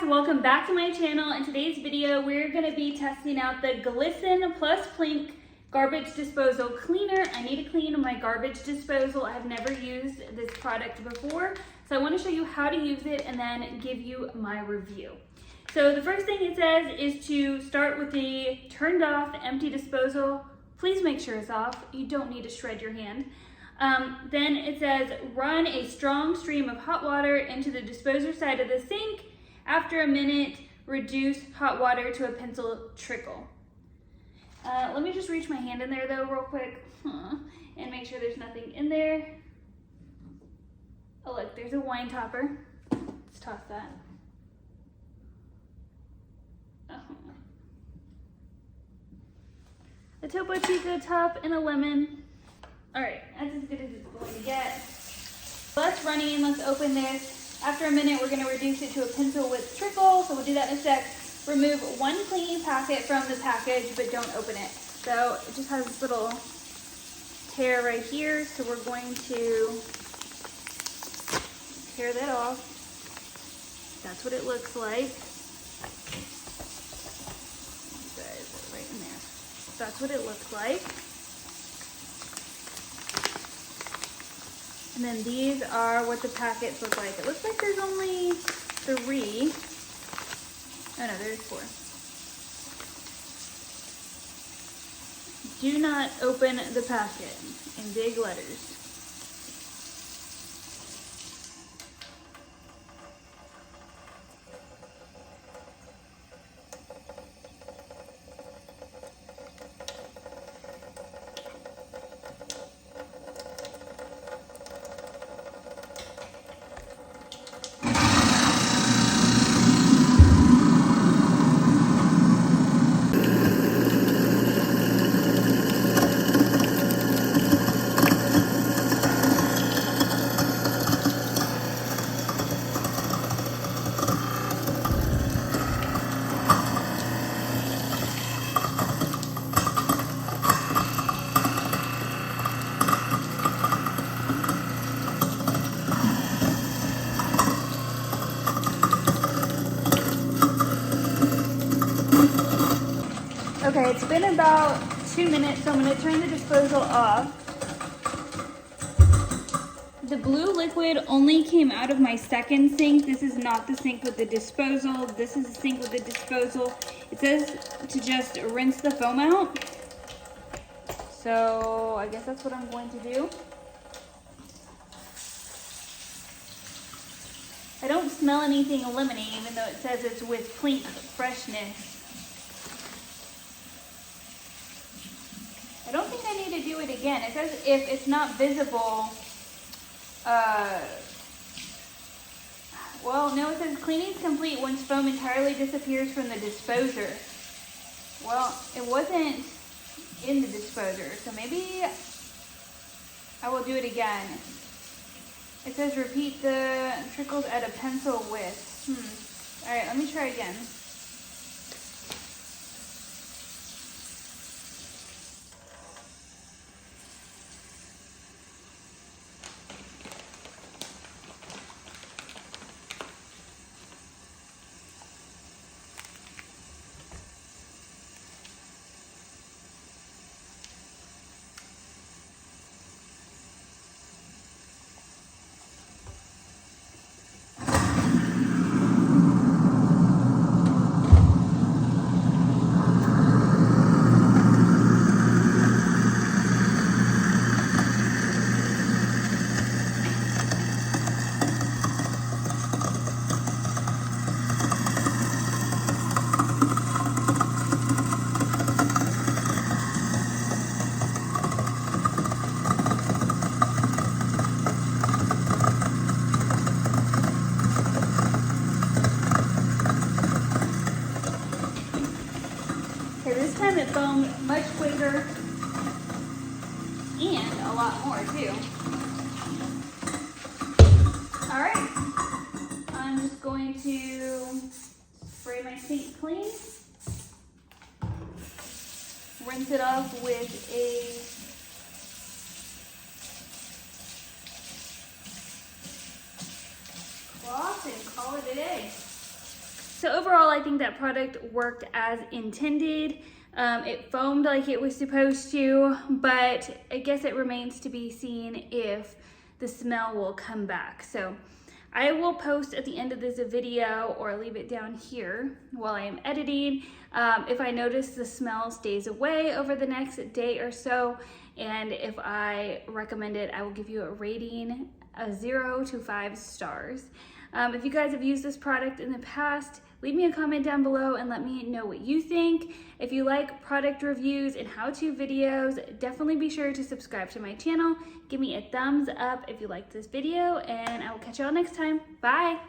guys, welcome back to my channel. In today's video, we're going to be testing out the Glisten Plus Plink Garbage Disposal Cleaner. I need to clean my garbage disposal. I've never used this product before, so I want to show you how to use it and then give you my review. So the first thing it says is to start with the turned off empty disposal. Please make sure it's off. You don't need to shred your hand. Then it says run a strong stream of hot water into the disposer side of the sink. After a minute, reduce hot water to a pencil trickle. Let me just reach my hand in there though real quick and make sure there's nothing in there. Oh look, there's a wine topper. Let's toss that. A Topo Chico top and a lemon. All right, that's as good as it's going to get. Let's running, let's open this. After a minute, we're gonna reduce it to a pencil width trickle, so we'll do that in a sec. Remove one cleaning packet from the package, but don't open it. So it just has this little tear right here, so we're going to tear that off. That's what it looks like. Right in there. That's what it looks like. And then these are what the packets look like. It looks like there's only 3. Oh no, there's 4. Do not open the packet in big letters. Okay, it's been about 2 minutes, so I'm going to turn the disposal off. The blue liquid only came out of my second sink. This is not the sink with the disposal. This is the sink with the disposal. It says to just rinse the foam out. So I guess that's what I'm going to do. I don't smell anything lemony, even though it says it's with Plink freshness. I don't think I need to do it again. It says if it's not visible, well, no, it says cleaning is complete once foam entirely disappears from the disposer. Well, it wasn't in the disposer, so maybe I will do it again. It says repeat the trickles at a pencil width. All right, let me try again. This time it foamed much quicker and a lot more too. All right, I'm just going to spray my sink clean, rinse it off with a cloth and call it a day. So overall, I think that product worked as intended. It foamed like it was supposed to, but I guess it remains to be seen if the smell will come back. So I will post at the end of this video or leave it down here while I am editing if I notice the smell stays away over the next day or so, and if I recommend it, I will give you a rating of 0 to 5 stars. If you guys have used this product in the past, leave me a comment down below and let me know what you think. If you like product reviews and how-to videos, definitely be sure to subscribe to my channel. Give me a thumbs up if you liked this video, and I will catch y'all next time. Bye!